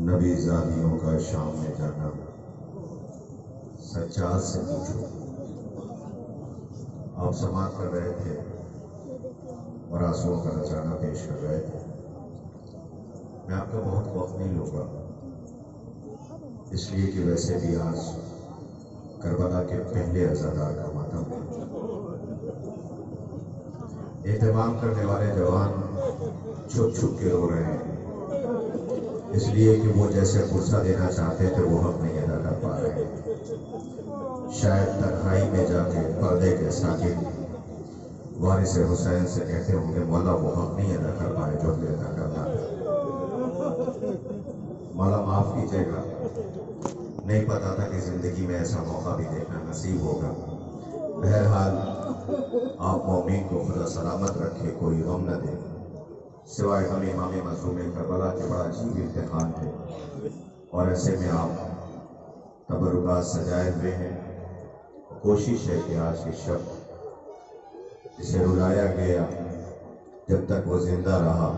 نبی زادیوں کا شام میں جانا، سجاد سے پوچھو۔ آپ سماعت کر رہے تھے اور آنسوؤں کا نذرانہ پیش کر رہے تھے۔ میں آپ کا بہت وقت نہیں لوں گا، اس لیے کہ ویسے بھی آج کربلا کے پہلے عزادار کا ماتم ہے۔ اہتمام کرنے والے جوان چھپ چھپ کے رو رہے ہیں، اس لیے کہ وہ جیسے فرصہ دینا چاہتے تھے وہ حق نہیں ادا کر پا رہے ہیں۔ شاید تنہائی میں جا کے پردے کے ساکن وارث حسین سے کہتے ہوں گے مولا وہ حق نہیں ادا کر پائے جو ہمیں ادا کرنا ہے، مولا معاف کیجیے گا۔ نہیں پتا تھا کہ زندگی میں ایسا موقع بھی دیکھنا نصیب ہوگا۔ بہرحال آپ مومن کو خدا سلامت رکھے، کوئی غم نہ دے، سوائے ہم امام معصوم کربلا کے بڑا عجیب امتحان ہے، اور ایسے میں آپ تبرکات سجائے ہوئے ہیں۔ کوشش ہے کہ آج کی شب اسے رلایا گیا، جب تک وہ زندہ رہا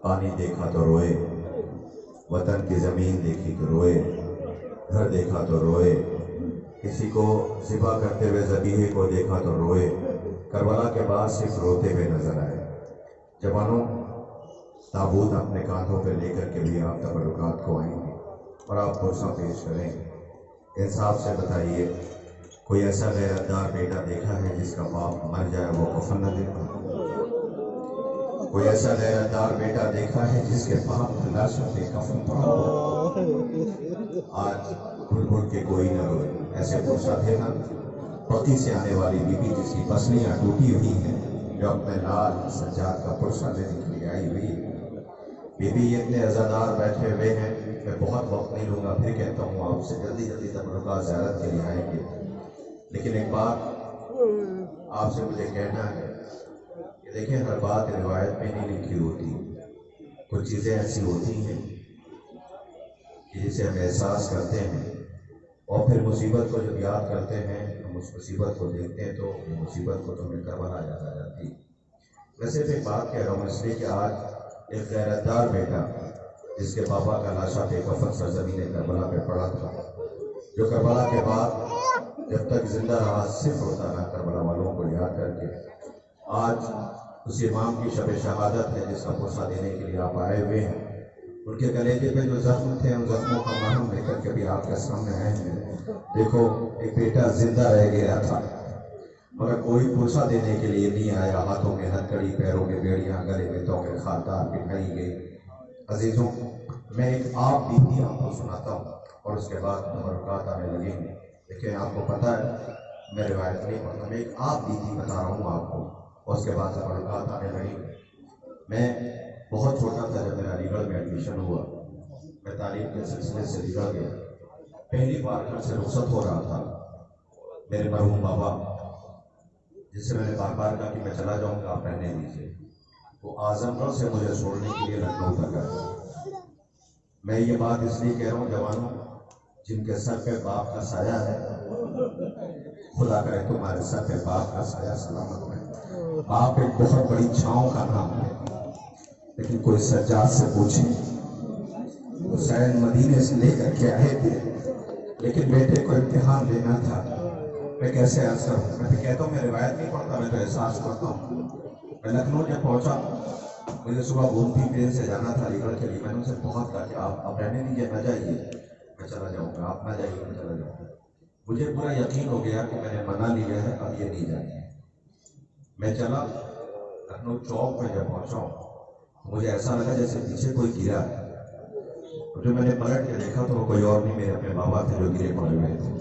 پانی دیکھا تو روئے، وطن کی زمین دیکھی تو روئے، گھر دیکھا تو روئے، کسی کو ذبح کرتے ہوئے ذبیحے کو دیکھا تو روئے۔ کربلا کے بعد صرف روتے ہوئے نظر آئے۔ جوانوں، تابوت اپنے کاندھوں پہ لے کر کے بھی آپ تبرکات کو آئیں گے اور آپ پرساں پیش کریں گے۔ انصاف سے بتائیے، کوئی ایسا غیرتدار بیٹا دیکھا ہے جس کا باپ مر جائے وہ کفن نہ دے پائے؟ کوئی ایسا غیرتدار بیٹا دیکھا ہے جس کے باپ کا لاش پہ کفن پڑا ہو؟ آج گھڑ گھڑ کے کوئی نہ روئے، ایسے پرسا تھے نا پتی سے آنے والی بی بی جس کی پسلیاں ٹوٹی ہوئی ہیں، جو اپنے لال سجاد کا پرسا لینے کے لیے آئی ہوئی ہے۔ بی بی اتنے عزادار بیٹھے ہوئے ہیں، میں بہت وقت نہیں لوں گا، پھر کہتا ہوں آپ سے جلدی جلدی تبرکات زیارت کے لیے آئیں گے۔ لیکن ایک بات آپ سے مجھے کہنا ہے کہ دیکھیں، ہر بات روایت میں نہیں لکھی ہوتی، کچھ چیزیں ایسی ہوتی ہیں کہ جسے ہم احساس کرتے ہیں اور پھر مصیبت کو جب یاد کرتے ہیں، ہم اس مصیبت کو دیکھتے ہیں تو مصیبت کو تو ہمیں کربلا یاد آ جاتی۔ ویسے بھی بات کہہ رہا ہوں اس لیے کہ آج ایک غیرتدار بیٹا جس کے بابا کا لاشا بے کفن سرزمین کربلا پہ پڑا تھا، جو کربلا کے بعد جب تک زندہ رہا صرف روتا رہا کربلا والوں کو یاد کر کے، آج اس امام کی شب شہادت ہے جس کا پرسا دینے کے لیے آپ آئے ہوئے ہیں۔ ان کے گلیجے پہ جو زخم تھے ان زخموں کا مرہم لے کر کے بھی آپ کے سامنے آئے ہیں۔ دیکھو، ایک بیٹا زندہ رہ گیا تھا مگر کوئی پرسا دینے کے لیے نہیں آیا، ہاتھوں میں ہتھکڑی، پیروں میں بیڑیاں، گلے میں توقے خاردار پٹائی گئی۔ عزیزوں، میں ایک آپ بیتی آپ کو سناتا ہوں اور اس کے بعد تبرکات آنے لگیں گے۔ دیکھیں، آپ کو پتہ ہے میں روایت نہیں پڑھتا، میں ایک آپ بیتی بتا رہا ہوں آپ کو اور اس کے بعد تبرکات آنے لگیں گے۔ میں بہت چھوٹا تھا جب میرا علی گڑھ میں ایڈمیشن ہوا، میں تعلیم کے سلسلے سے علی گڑھ گیا۔ پہلی بار گھر سے رخصت ہو رہا تھا، میرے مرحوم بابا جس سے میں نے بار بار کہا کہ میں چلا جاؤں گا آپ رہنے دیجیے، وہ اعظم گڑھ سے مجھے چھوڑنے کے لیے لکھنؤ تک آئے۔ میں یہ بات اس لیے کہہ رہا ہوں جوانوں، جن کے سر پہ باپ کا سایہ ہے، خدا کرے تمہارے سر پہ باپ کا سایہ سلامت رہے۔ باپ ایک بہت بڑی چھاؤں کا نام ہے، لیکن کوئی سجاد سے پوچھے، حسین مدینے سے لے کر کے آئے تھے لیکن بیٹے کو امتحان دینا تھا، میں کیسے عرض کروں؟ میں کہتا ہوں میں روایت نہیں پڑھتا، میں تو احساس کرتا ہوں۔ میں لکھنؤ جب پہنچا، مجھے صبح گھومتی ٹرین سے جانا تھا علی گڑھ کے لیے، میں نے ان سے بہت کہا کہ آپ رہنے دیجیے، نہ جائیے، میں چلا جاؤں گا، آپ نہ جائیے، میں چلا جاؤں گا۔ مجھے پورا یقین ہو گیا کہ میں نے منع لیا ہے، اب یہ نہیں جائیں گے۔ میں چلا، لکھنؤ چوک پہ جب پہنچا ہوں، مجھے ایسا لگا جیسے پیچھے کوئی گرا ہے، جو میں نے پلٹ کے دیکھا تو وہ کوئی اور نہیں، میرے اپنے بابا تھے جو گرے پڑے ہوئے تھے،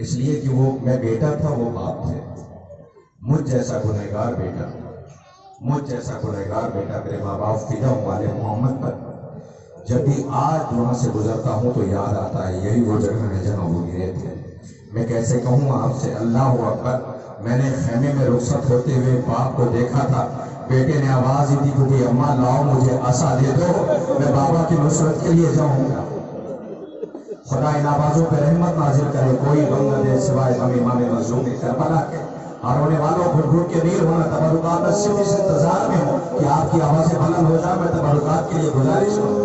اس لیے کہ وہ میں بیٹا تھا، وہ باپ تھے۔ مجھ جیسا گنہگار بیٹا، مجھ جیسا گنہگار بیٹا، میرے ماں باپ فدا والے محمد پر جب بھی آج وہاں سے گزرتا ہوں تو یاد آتا ہے یہی وہ جگہ ہے جہاں وہ گرے تھے۔ میں کیسے کہوں آپ سے اللہ اکبر، میں نے خیمے میں رخصت ہوتے ہوئے باپ کو دیکھا تھا، بیٹے نے آواز ہی دی کہ اماں لاؤ مجھے عصا دے دو، میں بابا کی نصرت کے لیے جاؤں گا۔ خدا ان آوازوں پہ رحمت نازل کرے، کوئی غم نہ دے سوائے غم امام مظلوم کربلا کے۔ اور رونے والوں گھٹ گھٹ کے نہیں رونا، تبرکات میں صرف اس انتظار میں ہوں کہ آپ کی آوازیں بلند ہو جائیں، میں تبرکات کے لیے گزارش کروں۔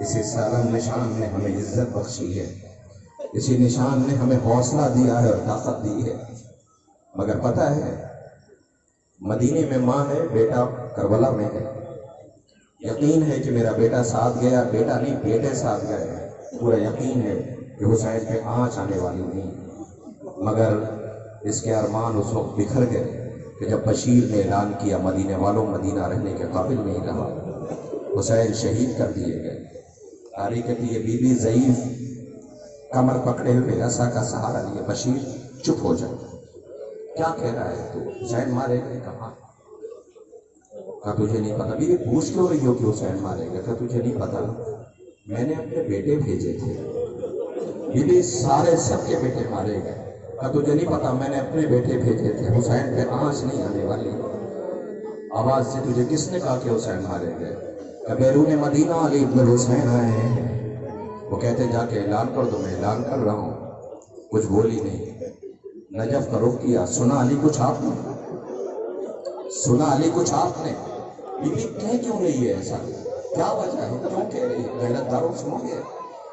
اسی سالم نشان نے ہمیں عزت بخشی ہے، اسی نشان نے ہمیں حوصلہ دیا ہے اور طاقت دی ہے۔ مگر پتہ ہے مدینے میں ماں ہے، بیٹا کربلا میں ہے۔ یقین ہے کہ میرا بیٹا ساتھ گیا، بیٹا نہیں بیٹے ساتھ گئے، پورا یقین ہے کہ حسین پہ آنچ آنے والی نہیں، مگر اس کے ارمان اس وقت بکھر گئے کہ جب بشیر نے اعلان کیا مدینے والوں مدینہ رہنے کے قابل نہیں رہا، حسین شہید کر دیے گئے۔ تاریخ کہتی ہے بی بی ضعیف کمر پکڑے ہوئے عصا کا سہارا لیے، بشیر چپ ہو جائے، کیا کہہ رہا ہے تو؟ حسین مارے گئے؟ کہاں؟ کہا تجھے نہیں پتا؟ بیوی پوچھ کیوں رہی ہو کہ حسین مارے گئے؟ کہا تجھے نہیں پتا میں نے اپنے بیٹے بھیجے تھے۔ بیوی سارے سب کے بیٹے مارے گئے۔ کہا تجھے نہیں پتا میں نے اپنے بیٹے بھیجے تھے، حسین پہ آنچ نہیں آنے والی۔ آواز سے تجھے کس نے کہا کہ حسین مارے گئے؟ کہ بیرون مدینہ علی ابن الحسین آئے ہیں، وہ کہتے جا کے اعلان کر دو، میں اعلان کر رہا ہوں۔ کچھ بولی نہیں، نجف کا رخ کیا، سنا علی کچھ آپ نے؟ سنا علی کچھ آپ نے؟ بیوی کہہ کیوں رہی ہے ایسا؟ کیا وجہ ہے؟ کیوں کہہ رہی ہے؟ غیرت داروں سنو گے؟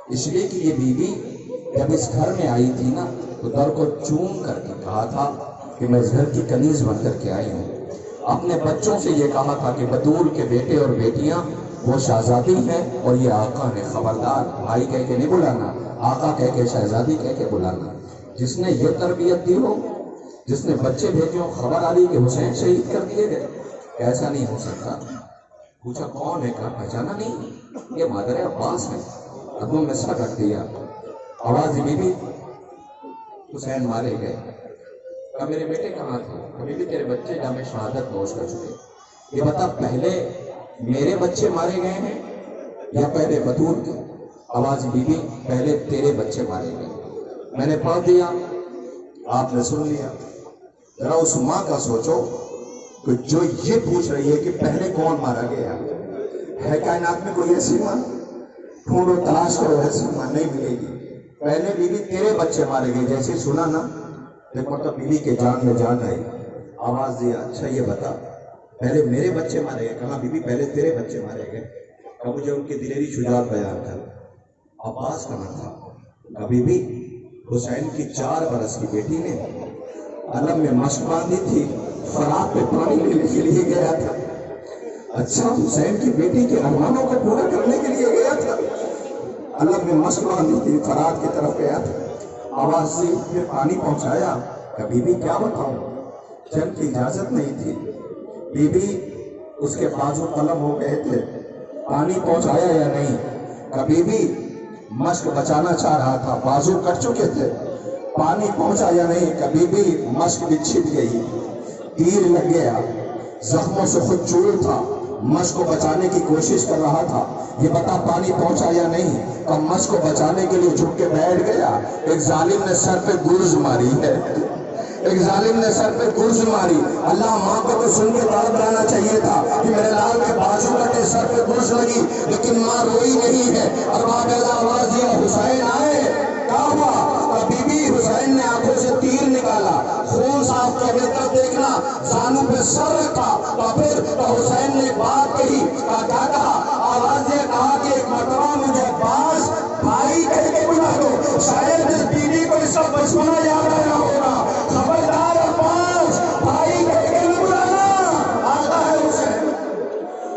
اس لیے کہ یہ بیوی جب اس گھر میں آئی تھی نا تو در کو چوم کر کے کہا تھا کہ میں اس گھر کی کنیز بن کر کے آئی ہوں۔ اپنے بچوں سے یہ کہا تھا کہ بطول کے بیٹے اور بیٹیاں وہ شہزادی ہیں اور یہ آقا نے، خبردار بھائی کہہ کے نہیں بلانا، آقا کہہ کے، شہزادی کہہ کے بلانا۔ جس نے یہ تربیت دی ہو، جس نے بچے بھیجے ہو، خبر آ رہی کہ حسین شہید کر دیے گئے، ایسا نہیں ہو سکتا۔ پوچھا کون ہے؟ کہا پہچانا نہیں، یہ مادر عباس ہے۔ قدموں میں سر رکھ دیا، آواز بی بی حسین مارے گئے۔ کہا میرے بیٹے کہاں تھے؟ کبھی بھی تیرے بچے جام شہادت نوش کر چکے، یہ بتا پہلے میرے بچے مارے گئے ہیں یا پہلے بطول کے؟ آواز بی بی پہلے تیرے بچے مارے گئے۔ میں نے پڑھ دیا، آپ نے سن لیا۔ ذرا اس ماں کا سوچو کہ جو یہ پوچھ رہی ہے کہ پہلے کون مارا گیا ہے؟ کائنات میں کوئی ایسی ماں؟ ڈھونڈو تلاش کرو، ایسی ماں نہیں ملے گی۔ پہلے بیوی تیرے بچے مارے گئے، جیسے سنا نا دیکھو تو بیوی کے جان میں جان آئی، آواز دیا اچھا یہ بتا پہلے میرے بچے مارے گئے؟ کہا بیوی پہلے تیرے بچے مارے گئے۔ کہا مجھے ان کی دلیری شجاعت بیان کر۔ عباس کا نام تھا۔ کہا بیوی حسین کی 4 برس کی بیٹی نے علم میں مشق باندھی تھی، فرات پہ پانی لینے کے لیے گیا تھا۔ اچھا حسین کی بیٹی کے ارمانوں کو پورا کرنے کے لیے گیا تھا، علم میں مشق باندھی تھی، فرات کی طرف گیا تھا۔ آواز سے پھر پانی پہنچایا۔ کہ بیوی کیا بتاؤں، جنگ کی اجازت نہیں تھی، بیوی اس کے بازو قلم ہو گئے تھے، پانی پہنچایا یا نہیں؟ کہ بیوی مشق بچانا چاہ رہا تھا، بازو کٹ چکے تھے، پانی پہنچا یا نہیں؟ کہ بیوی مشق بھی چھپ گئی، تیر لگ گیا، زخموں سے خود چور تھا، مشق کو بچانے کی کوشش کر رہا تھا، یہ بتا پانی پہنچا یا نہیں؟ کہ مشق کو بچانے کے لیے جھک کے بیٹھ گیا۔ ایک ظالم نے سر پہ گرز ماری ہے، ایک ظالم نے سر پہ گرز ماری۔ اللہ ماں کو تو سن کے تڑپ جانا چاہیے تھا کہ میرے لال کے بازو کٹے، سر پہ گرز لگی، لیکن ماں روئی نہیں ہے۔ اور باپ اللہ آواز دیا حسین آئے، کیا ہوا؟ اور بی بی حسین نے آنکھوں سے تیر نکالا، خون صاف کر کر دیکھنا، زانوں پہ سر رکھا، تو پھر تو حسین نے بات کہی، کیا کہا؟ آواز نے کہا کہ ایک مرتبہ مجھے عباس بھائی کہہ کے بلا دو، شاید اس بیوی کو اس کا بچپنا یاد آیا ہوگا۔ خبردار عباس بھائی کہہ کے نہیں بلانا، آتا ہے حسین۔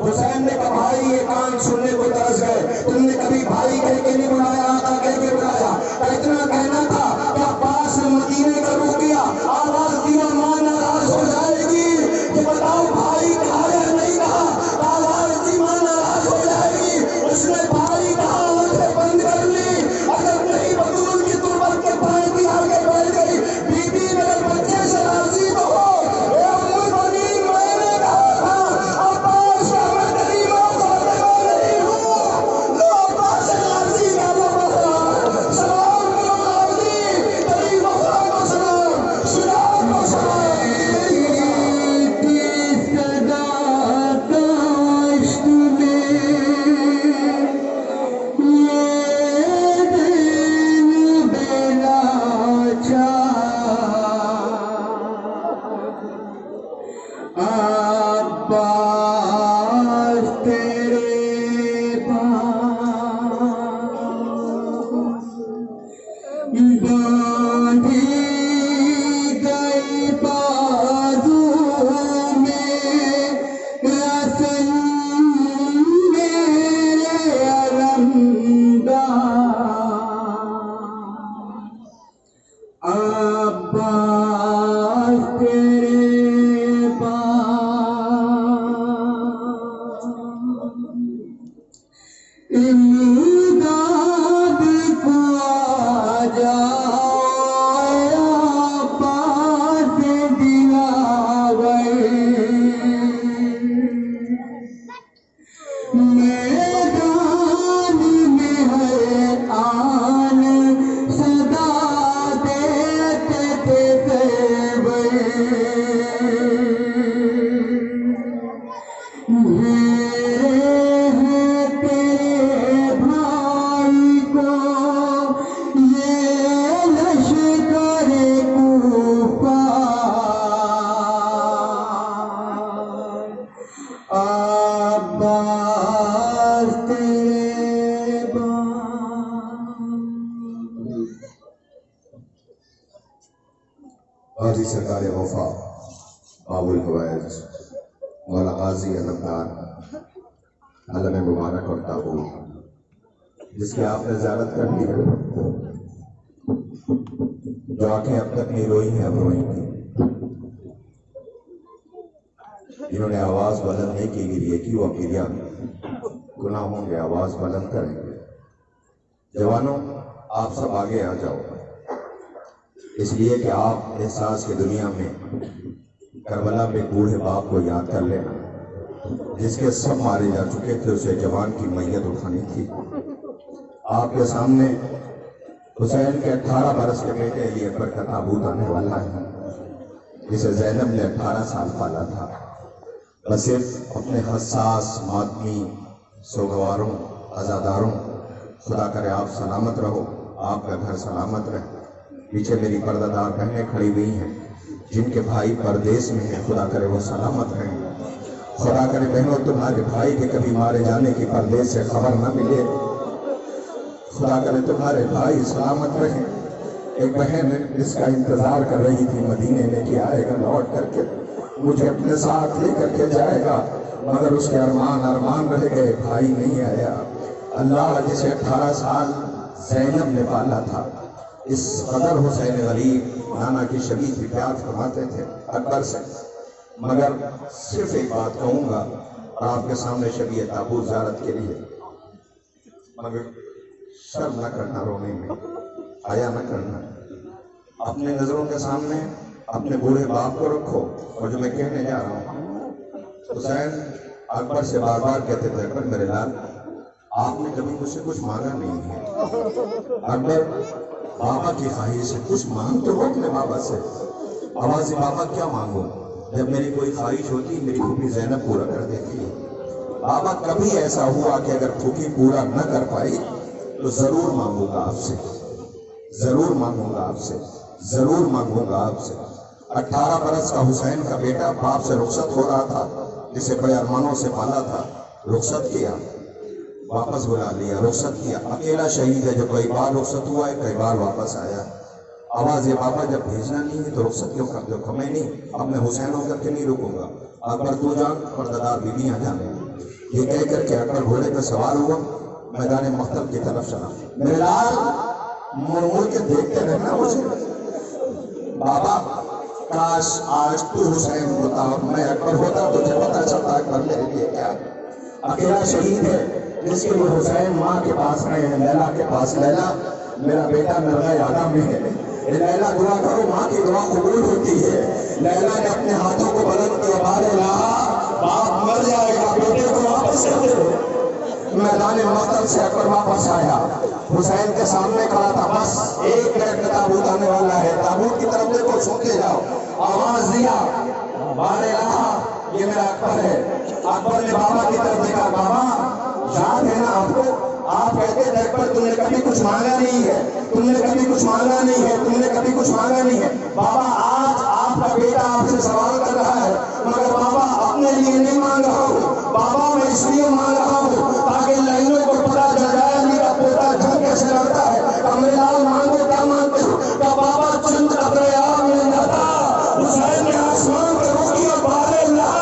حسین نے کہا بھائی یہ کان سننے کو ترس گئے، تم نے کبھی بھائی کہہ کے نہیں بلایا، آقا کہہ کے بلایا۔ اتنا کہنا تھا کہ عباس نے مدینے کا رخ کیا، آواز دیا ماں ناراض ہو جائے گی، یہ بتا امداد کو آ جاؤ عباس دلاور، میدان میں ہر آن صدا دیتے تھے زیور، غازی سرکار وفا باب الفوائد مولا غازی علمدار علم مبارک اور تابوت، جس کی آپ نے زیارت کر لی ہے، جو آنکھیں اب تک نہیں روئی ہیں اب روئیں گی، جنہوں نے آواز بلند نہیں کی گریے کی وہ گریا گناہ ہوں گے، آواز بلند کریں گے۔ جوانوں آپ سب آگے آ جاؤ، اس لیے کہ آپ احساس کی دنیا میں کربلا میں بوڑھے باپ کو یاد کر لینا، جس کے سب مارے جا چکے تھے، اسے جوان کی میت اٹھانی تھی۔ آپ کے سامنے حسین کے 18 برس کے بیٹے علی اکبر کا تابوت آنے والا ہے، جسے زینب نے 18 سال پالا تھا۔ بس صرف اپنے حساس ماتمی سوگواروں عزاداروں، خدا کرے آپ سلامت رہو، آپ کا گھر سلامت رہے۔ پیچھے میری پردہ دار بہنیں کھڑی ہوئی ہیں، جن کے بھائی پردیس میں ہیں، خدا کرے وہ سلامت رہیں۔ خدا کرے بہنوں تمہارے بھائی کے کبھی مارے جانے کی پردیس سے خبر نہ ملے، خدا کرے تمہارے بھائی سلامت رہیں۔ ایک بہن اس کا انتظار کر رہی تھی مدینے میں کہ آئے گا لوٹ کر کے مجھے اپنے ساتھ لے کر کے جائے گا، مگر اس کے ارمان رہ گئے، بھائی نہیں آیا۔ اللہ جسے 18 سال زینب نے پالا تھا، اس قدر حسین غریب نانا کی شدید بھی پیار فرماتے تھے اکبر سے۔ مگر صرف ایک بات کہوں گا اور آپ کے سامنے شبیہ تابوت زیارت کے لیے، مگر شرم نہ کرنا رونے میں، حیا نہ کرنا، اپنے نظروں کے سامنے اپنے بوڑھے باپ کو رکھو۔ اور جو میں کہنے جا رہا ہوں، حسین اکبر سے بار بار کہتے تھے اکبر میرے لال آپ نے کبھی مجھ سے کچھ مانگا نہیں ہے، اکبر بابا کی خواہش ہے، کچھ مانگ تو ہو اپنے بابا سے۔ آوازی بابا کیا مانگو؟ جب میری کوئی خواہش ہوتی میری پھوپھی زینب پورا کر دیتی ہے۔ بابا کبھی ایسا ہوا کہ اگر پھوپھی پورا نہ کر پائی تو ضرور مانگوں گا آپ سے، ضرور مانگوں گا آپ سے، ضرور مانگوں گا آپ سے۔ 18 برس کا حسین کا بیٹا باپ سے رخصت ہو رہا تھا، جسے بڑے ارمانوں سے پالا تھا، رخصت کیا، واپس بلا لیا، رخصت کیا۔ اکیلا شہید ہے جو کئی بار رخصت ہوا ہے، کئی بار واپس آیا۔ آواز یہ بابا جب بھیجنا نہیں ہے تو رخصت کیوں کر دو؟ میں نہیں، اب میں حسین ہو کر کے نہیں رکوں گا، اکبر تو جان پردہ بیویاں جانے۔ یہ کہہ کر کے اکبر گھوڑے پہ سوار ہوا، میدان مقتل کی طرف چلا۔ میرے لال مڑ کے دیکھتے رہنا مجھے، بابا کاش آج تو حسین ہوتا اور میں اکبر ہوتا، تجھے پتا چلتا اکبر میرے لیے کیا ہے۔ اکیلا شہید ہے جس کے لیے حسین ماں کے پاس رہے ہیں، لیلا کے پاس۔ لیلا میرا بیٹا مرغہ یادہ میں ہے، لیلا دعا کرو، ماں کی دعا قبول ہوتی ہے۔ لیلا نے اپنے ہاتھوں کو بلند کیا، بار الہ باپ مر جائے گا، بیٹے کو واپس کر دے۔ میدان مقتل سے اکبر واپس آیا، حسین کے سامنے کھڑا تھا، بس ایک منٹ میں تابوت آنے والا ہے، تابوت کی طرف دیکھو، سنتے جاؤ۔ آواز دیا، بار الہ یہ میرا اکبر ہے۔ اکبر نے بابا کی طرف دیکھا، بابا یاد ہے نا آپ کو؟ آپ کہتے تھے اکبر تم نے کبھی کچھ مانگا نہیں ہے، تم نے کبھی کچھ مانگا نہیں ہے، تم نے کبھی کچھ مانگا نہیں ہے۔ بابا آج آپ کا بیٹا آپ سے سوال کر رہا ہے، مگر بابا اپنے لیے نہیں مانگ رہا ہوں، بابا میں اس لیے مانگ رہا ہوں تاکہ لائنوں کو پتا چل جائے میرا پوتا جنگ کیسے لڑتا ہے۔ میرے لال مانگو، کیا مانگتے ہو؟ کہ بابا چند قطرے آب میں جاتا، حسین نے آسمان پر روکی اور بار اللہ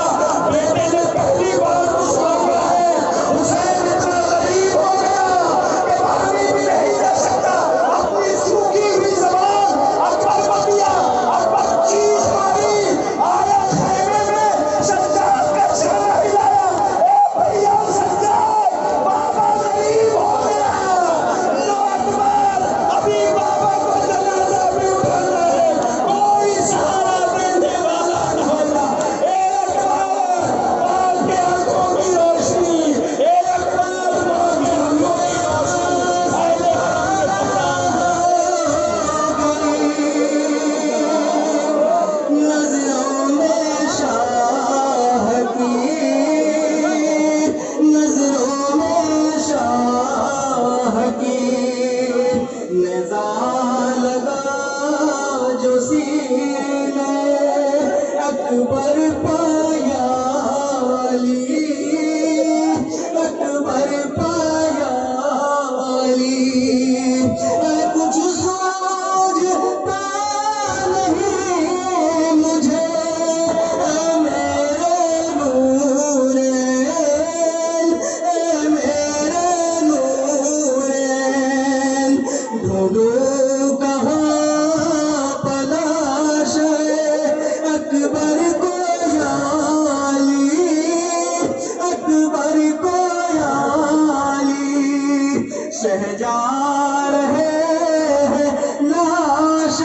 بیٹے نے پہلی بار کچھ مانگا ہے۔ حسین اتنا غریب ہو گیا کہ پانی بھی نہیں دے سکتا، اپنی سوکھی ہوئی زبان اکبر کو دیا، اکبر چیخ ماری، آیا خیمے میں، سجاد کا چہرہ ہلایا، اے بھیا سجاد شہجار ہے لاش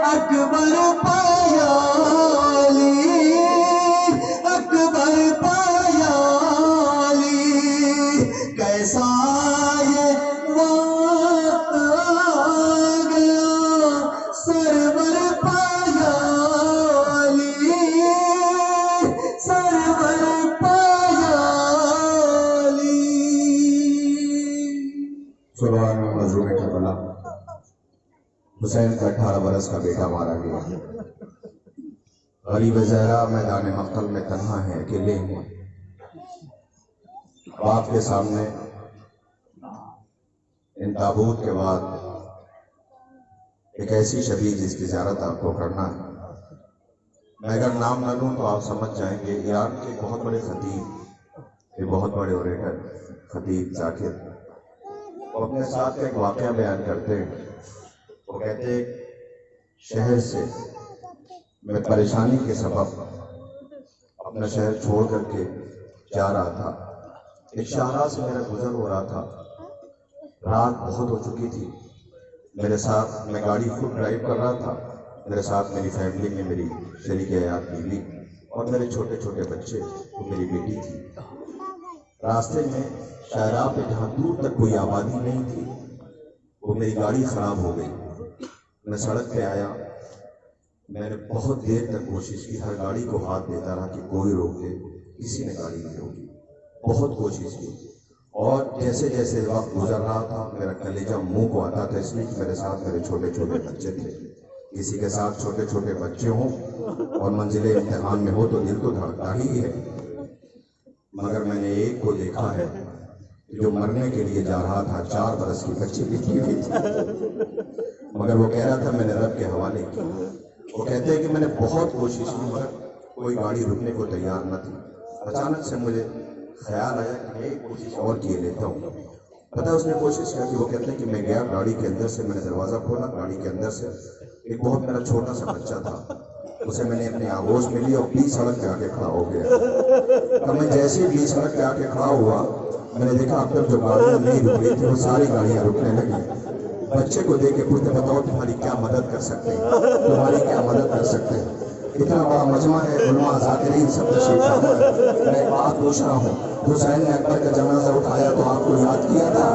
اکبر پایالی، اکبر پایالی، کیسا یہ وقت آ گیا سرور پایالی، سرور پایالی۔ سلوان میں مظلوم کربلا حسین کا 18 برس کا بیٹا مارا گیا۔ غریب زہرا میدان مقتل میں تنہا ہے، اکیلے ہیں۔ باپ کے سامنے ان تابوت کے بعد ایک ایسی شبیہ جس کی زیارت آپ کو کرنا ہے۔ میں اگر نام نہ لوں تو آپ سمجھ جائیں گے ایران کے بہت بڑے خطیب، ایک بہت بڑے اوریٹر خطیب ذاکر، وہ اپنے ساتھ ایک واقعہ بیان کرتے ہیں۔ وہ کہتے ہیں شہر سے میں پریشانی کے سبب اپنا شہر چھوڑ کر کے جا رہا تھا، ایک شاہراہ سے میرا گزر ہو رہا تھا، رات بہت ہو چکی تھی، میرے ساتھ میں گاڑی خود ڈرائیو کر رہا تھا، میرے ساتھ میری فیملی میں میری شریک حیات بیوی اور میرے چھوٹے چھوٹے بچے، وہ میری بیٹی تھی۔ راستے میں شاہراہ پہ جہاں دور تک کوئی آبادی نہیں تھی، وہ میری گاڑی خراب ہو گئی۔ میں سڑک پہ آیا، میں نے بہت دیر تک کوشش کی، ہر گاڑی کو ہاتھ دیتا رہا کہ کوئی روکے، کسی نے گاڑی نہیں روکی، بہت کوشش کی۔ اور جیسے جیسے وقت گزر رہا تھا میرا کلیجہ منہ کو آتا تھا، اس لیے کہ میرے ساتھ میرے چھوٹے چھوٹے بچے تھے۔ کسی کے ساتھ چھوٹے چھوٹے بچے ہوں اور منزل امتحان میں ہو تو دل تو دھڑکتا ہی ہے۔ مگر میں نے ایک کو دیکھا ہے جو مرنے کے لیے جا رہا تھا، 4 برس کی بچی لکھی ہوئی تھی، مگر وہ کہہ رہا تھا میں نے رب کے حوالے کی۔ وہ کہتے ہیں کہ میں نے بہت کوشش کی مگر کوئی گاڑی رکنے کو تیار نہ تھی۔ اچانک سے مجھے خیال آیا کہ میں ایک کوشش اور کیے لیتا ہوں۔ پتہ اس نے کوشش کیا کہ وہ کہتے ہیں کہ میں گیا گاڑی کے اندر سے، میں نے دروازہ کھولا، گاڑی کے اندر سے ایک بہت میرا چھوٹا سا بچہ تھا، اسے میں نے اپنی آغوش میں لی اور 20 سڑک پہ آ کے کھڑا ہو گیا۔ اب میں جیسے ہی 20 سڑک پہ آ کے کھڑا ہوا، میں نے دیکھا اب تک جو گاڑیاں نہیں رک رہی تھی وہ ساری گاڑیاں رکنے لگی۔ بچے کو دیکھ کے پوچھتے بتاؤ تمہاری کیا مدد کر سکتے ہیں، تمہاری کیا مدد کر سکتے ہیں۔ اتنا بڑا مجمع ہے، علماء ذاکرین سب تشریف فرما ہے۔ میں ایک بات پوچھ رہا ہوں، حسین نے اکبر کا جنازہ اٹھایا تو آپ کو یاد کیا تھا؟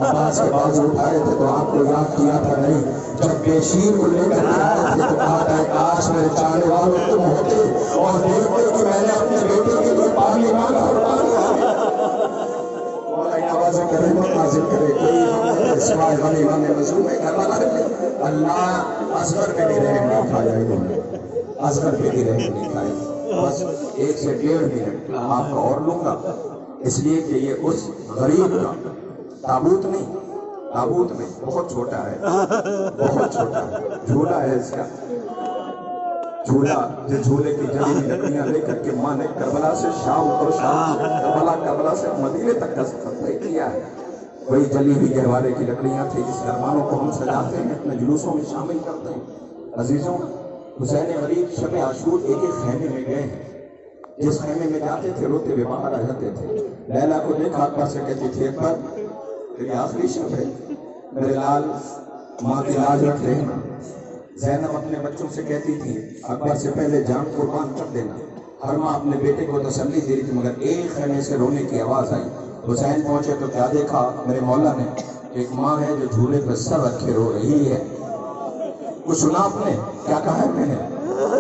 عباس کے بازو اٹھائے تھے تو آپ کو یاد کیا تھا؟ نہیں۔ جب بیشیر کو لے کر آئے تھے تو کہا تھا کاش میرے چاہنے والوں تم ہوتے اور دیکھتے کہ میں نے اپنے بیٹے کے لیے پانی مانگا اور پانی آ گیا۔ آوازیں کرے مت نازل کرے کوئی سوائے غنی غم مظلوم کربلا ہے۔ اللہ اصغر پہ بھی رحم نہیں کھایا انہوں نے، اصغر پہ بھی رحم نہیں کھایا۔ بس 1 سے 1.5 منٹ آپ کا اور لوں گا، اس لیے کہ یہ اس غریب کا تابوت نہیں، تابوت میں بہت چھوٹا ہے، بہت چھوٹا ہے، جھولا ہے اس کا جھولا، جس جھولے کی جلی ہوئی لکڑیاں لے کر کے ماں نے کربلا سے شام اور شام، کربلا سے مدینے تک کا سفر طے کیا ہے۔ وہی جلی ہوئی گہوارے کی لکڑیاں تھیں جس گرمانوں کو ہم سجاتے ہیں، اپنے جلوسوں میں شامل کرتے ہیں۔ عزیزوں، حسین غریب شب عاشور ایک ایک خیمے میں گئے ہیں، جس خیمے میں جاتے تھے روتے ہوئے باہر آ جاتے تھے۔ لیلا کو دیکھا اکبر سے کہتی تھی اکبر تیری آخری شب ہے، میرے لال ماں کی لاج رکھ لینا۔ زینب اپنے بچوں سے کہتی تھی اکبر سے پہلے جان قربان کر دینا۔ ہر ماں اپنے بیٹے کو تسلی دے رہی تھی، مگر ایک خیمے سے رونے کی آواز آئی۔ حسین پہنچے تو کیا دیکھا میرے مولا نے؟ ایک ماں ہے جو جھولے پہ سر رکھے رو رہی ہے۔ کچھ سنا آپ نے کیا کہا ہے میں نے؟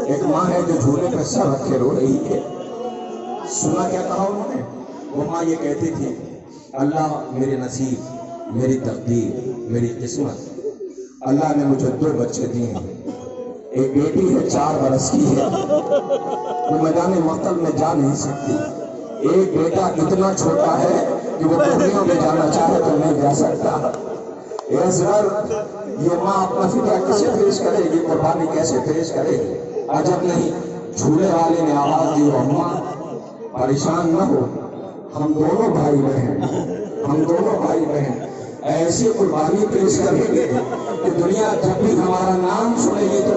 ایک ماں ہے جو جھولے پہ سر رکھے رو رہی ہے۔ سنا کیا کہا انہوں نے؟ وہ ماں یہ کہتی تھی اللہ میرے نصیب، میری تقدیر، میری قسمت، اللہ نے مجھے 2 بچے دیے ہیں، ایک بیٹی ہے 4 برس کی ہے، وہ میدان مقتل میں جا نہیں سکتی، ایک بیٹا اتنا چھوٹا ہے کہ وہ دنیا میں جانا چاہے تو نہیں جا سکتا۔ اے اصغر، یہ ماں اپنا فدیہ کیسے پیش کرے گی، قربانی کیسے پیش کرے گی؟ عجب نہیں جھولے والے نے آواز دی اماں پریشان نہ ہو، ہم دونوں بھائی بہن، ہم دونوں بھائی بہن ایسی قربانی پیش کریں گے کہ دنیا جب بھی ہمارا نام سنے گی تو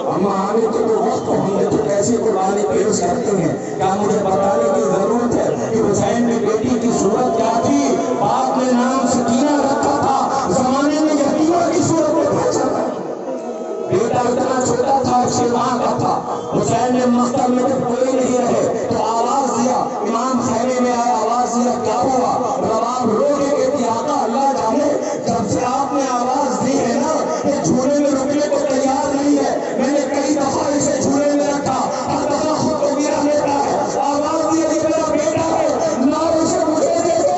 ہم آنے تو وقت کو ہم نے تو کیسی قربانی پیش کرتے ہیں۔ کیا مجھے بتانے کی ضرورت ہے کہ حسین میں بیٹی کی صورت کیا تھی؟ باپ نے نام لیکن مختل میں جب کوئی نہیں رہے تو آواز دیا، امام خیمے میں آیا، آواز دیا، کیا ہوا؟ رباب رو کے کہتی آقا اللہ جانے جب سے آپ نے آواز دی ہے نا یہ جھولے میں رکنے کو تیار نہیں ہے، میں نے کئی دفعہ اسے جھولے میں رکھا، ہر دفعہ خود کو گرا لیتا ہے، آواز دیا یہ میرا بیٹا ہے، نہ اسے مجھے دے دو۔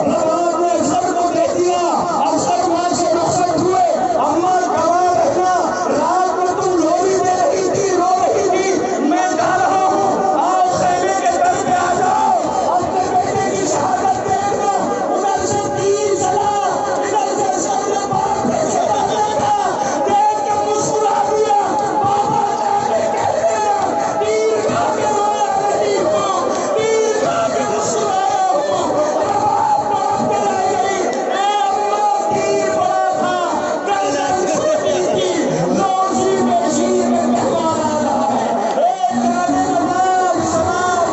رباب نے سر کو دے دیا، اب سر ماں سے رخصت ہوئے۔ عمر گواہ رہنا، رات میں تم لوری دے رہی تھی، رو رہی تھی، میں جا رہا ہوں، آؤ خیمے کے در پہ آ جاؤ، اپنے بیٹے کی شہادت دیکھ لو۔ ادھر سے تیر چلا، ادھر سے سر میں بال پھینسے جاتا تھا، دیکھ کے مسکرا دیا، بابا جا کے کہہ دینا، تیر کھا کے رویا نہیں ہوں، تیر کھا کے مسکرایا ہوں۔ رباب طرف پہ لائی گئی، اے اللہ تیر پڑا تھا، گردن چھوٹی تھی، نوزی میں شیر میں مہمان آ رہا ہے، ایک گانے نواز سلام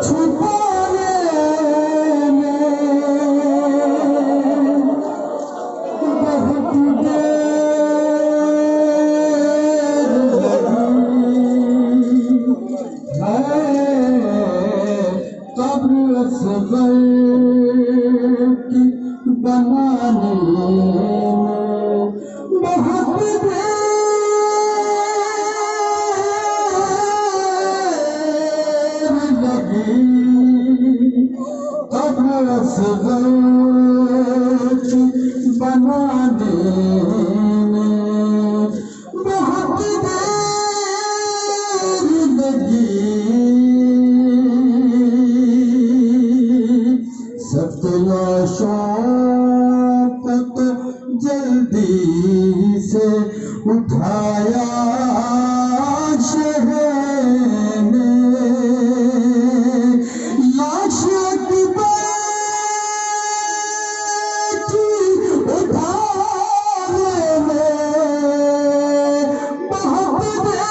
چھپانے میں بہت قبر اصغر کی بنانے میں بہت دیر لگی، قبر اصغر کی بنانے میں بہت دیر لگی، سب لاشوں کو تو جلدی سے اٹھایا شہر نے، لاشیں کی بیٹھی اٹھانے میں بہت دیر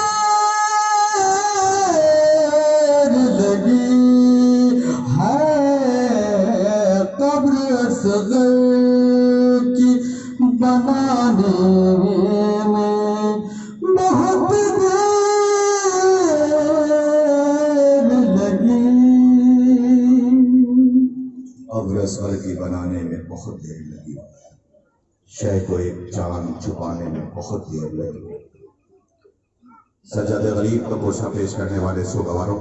لگی ہے، قبر اصغر کی بنانے میں بہت دیر لگی۔ قبر اصغر کی بنانے میں بہت دیر لگی، شے کو ایک چاند چھپانے میں بہت دیر لگی۔ سجاد غریب کا گوشہ پیش کرنے والے سوگواروں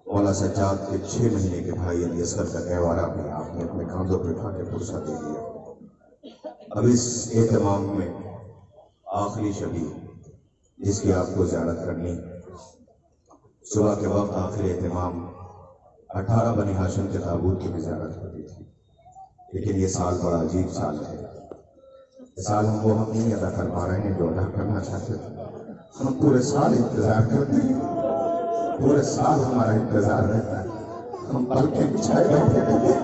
مولا سجاد کے 6 مہینے کے بھائی علی اصغر کا گہوارہ بھی آپ نے اپنے کاندھوں پہ اٹھا کے پرسہ دے دیا۔ اب اس اہتمام میں آخری شبی جس کی آپ کو زیارت کرنی، صبح کے وقت آخری اہتمام 18 بنی ہاشم کے تابوت کی بھی زیارت ہوتی تھی، لیکن یہ سال بڑا عجیب سال ہے۔ اس سال ہم وہ نہیں ادا کر پا رہے ہیں جو ادا کرنا چاہتے تھے۔ ہم پورے سال انتظار کرتے ہیں، پورے سال ہمارا انتظار رہتا ہے، ہم پلکیں بچھائے بیٹھے رہتے ہیں،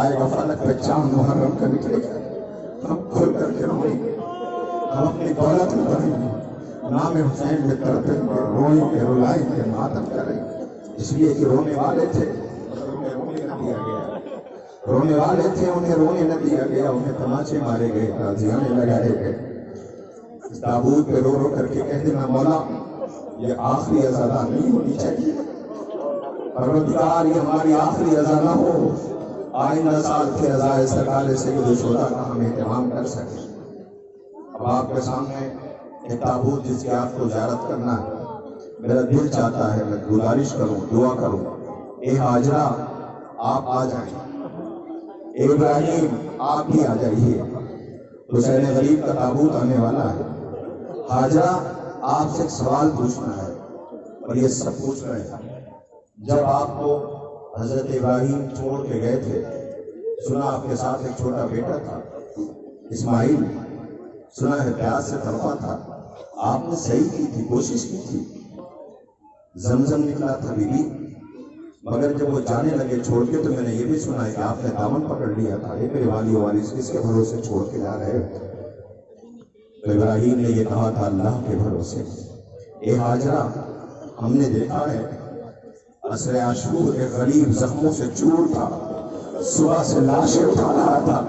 آئے گا فلک پہ چاند محرم کا نکلے گا، ہم کھل کر کے روئیں گے، ہم اپنی دولت میں بڑھیں گے، نام حسین میں تڑپیں گے، روئیں گے، رلائیں گے، ماتم کریں گے، اس لیے کہ رونے والے تھے انہیں رونے نہ دیا گیا، رونے والے تھے انہیں رونے نہ دیا گیا، انہیں تماچے مارے گئے، تازیانے لگائے گئے۔ تابوت پہ رو رو کر کے کہہ دینا مولا یہ آخری ازادہ نہیں ہونی چاہیے، پروردگار یہ ہماری آخری ازا نہ ہو، آئندہ سال پھر ازائے سرکار سید الشہداء کا ہم اہتمام کر سکیں۔ اب آپ کے سامنے ایک تابوت جس کی آپ کو زیارت کرنا ہے، میرا دل چاہتا ہے میں گزارش کروں، دعا کروں، اے ہاجرہ آپ آ جائیں، اے ابراہیم آپ بھی آ جائیے، حسین غریب کا تابوت آنے والا ہے۔ ہاجرہ آپ سے ایک سوال پوچھنا ہے، اور یہ سب پوچھ رہے ہیں۔ جب آپ کو حضرت ابراہیم چھوڑ کے گئے تھے، سنا آپ کے ساتھ ایک چھوٹا بیٹا تھا اسماعیل، سنا ہے پیاس سے تڑپا تھا، آپ نے صحیح کی تھی، کوشش کی تھی، زمزم نکلا تھا بی بی، مگر جب وہ جانے لگے چھوڑ کے تو میں نے یہ بھی سنا ہے کہ آپ نے دامن پکڑ لیا تھا، اے میرے والی و وارث کس کے بھروسے چھوڑ کے جا رہے ہو؟ تو ابراہیم نے یہ کہا تھا اللہ کے بھروسے۔ اے ہاجرہ ہم نے دیکھا ہے عصر عاشور ایک غریب زخموں سے چور تھا، صبح سے لاشیں اٹھا رہا تھا،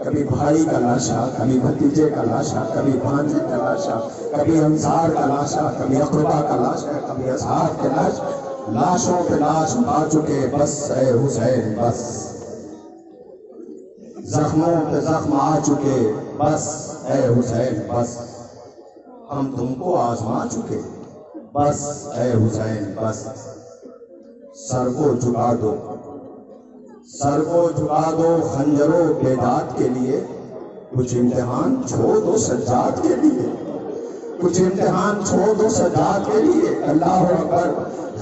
کبھی بھائی کا لاشا، کبھی بھتیجے کا لاشا، کبھی بھانجے کا لاشا، کبھی انصار کا لاشا، کبھی اقربا کا لاشا، کبھی اصحاب کے لاش، لاشوں پہ لاش اٹھا چکے بس اے حسین بس، زخموں پہ زخم آ چکے بس اے حسین بس، ہم تم کو آزما چکے بس اے حسین بس، سر کو جھکا دو، سر کو جھکا دو خنجروں بیداد کے لیے، کچھ امتحان چھوڑ دو سجاد کے لیے، کچھ امتحان چھوڑ دو سجاد کے لیے۔ اللہ اکبر۔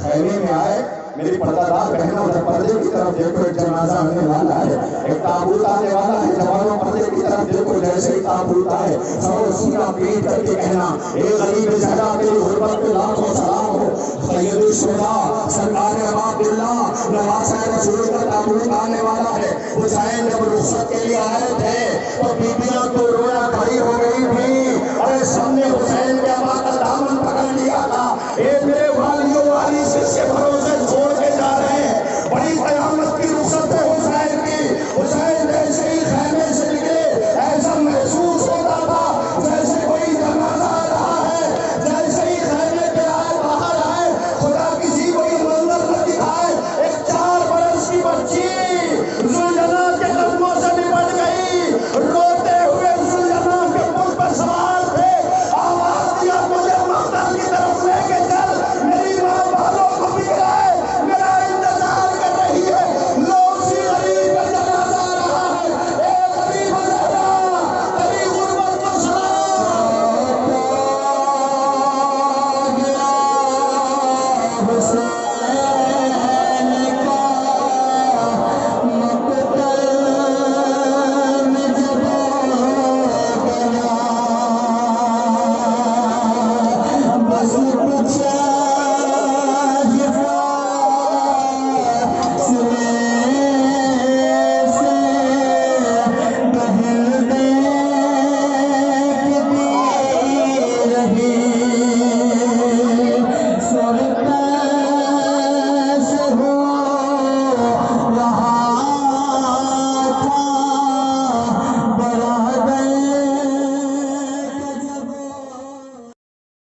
خیمے میں آئے میری پردہ دار بہنوں، ادھر پردے کی طرف دیکھو، ایک جنازہ آنے والا ہے، ایک تابوت آنے والا ہے، جوانوں پردے کی طرف دیکھو، جیسے ہی تابوت آئے سر و سینہ پیٹ کر کے کہنا اے غریب زہرا تیری غربت پہ لاکھوں سلام ہو، سید الشہداء سرکار ابا عبداللہ نواسہ رسول کا تابوت آنے والا ہے۔ حسین جب رخصت کے لیے آئے تھے تو بیبیاں تو رویا کھڑی ہو گئی تھی، ارے سب نے حسین کے ابا کا دامن پکڑ لیا تھا، اے میرے والیوں والی سے بھروسے چھوڑ کے جا رہے ہیں، بڑی قیامت کی رخصت ہے حسین کی۔ حسین جیسے ہی خیمے سے نکلے ایسا محسوس ہوتا تھا جیسے کوئی جنازہ آ رہا ہے، جیسے ہی خیمے پہ آئے باہر آئے، خدا کسی کو یہ منظر نہ دکھائے، ایک 4 برس کی بچی ذوالجلال کے قدموں سے لپٹ گئی، روتے ہوئے ذوالجلال کے پل پر سوار تھے، آواز دیا مجھے مقتل کی طرف لے کے چل، میری ماں بالوں کو بگڑا ہے، میرا انتظار کر رہی ہے، لوگ سی غریب کا جنازہ آ رہا ہے، اے غریب زہرا تیری غربت کو سلام۔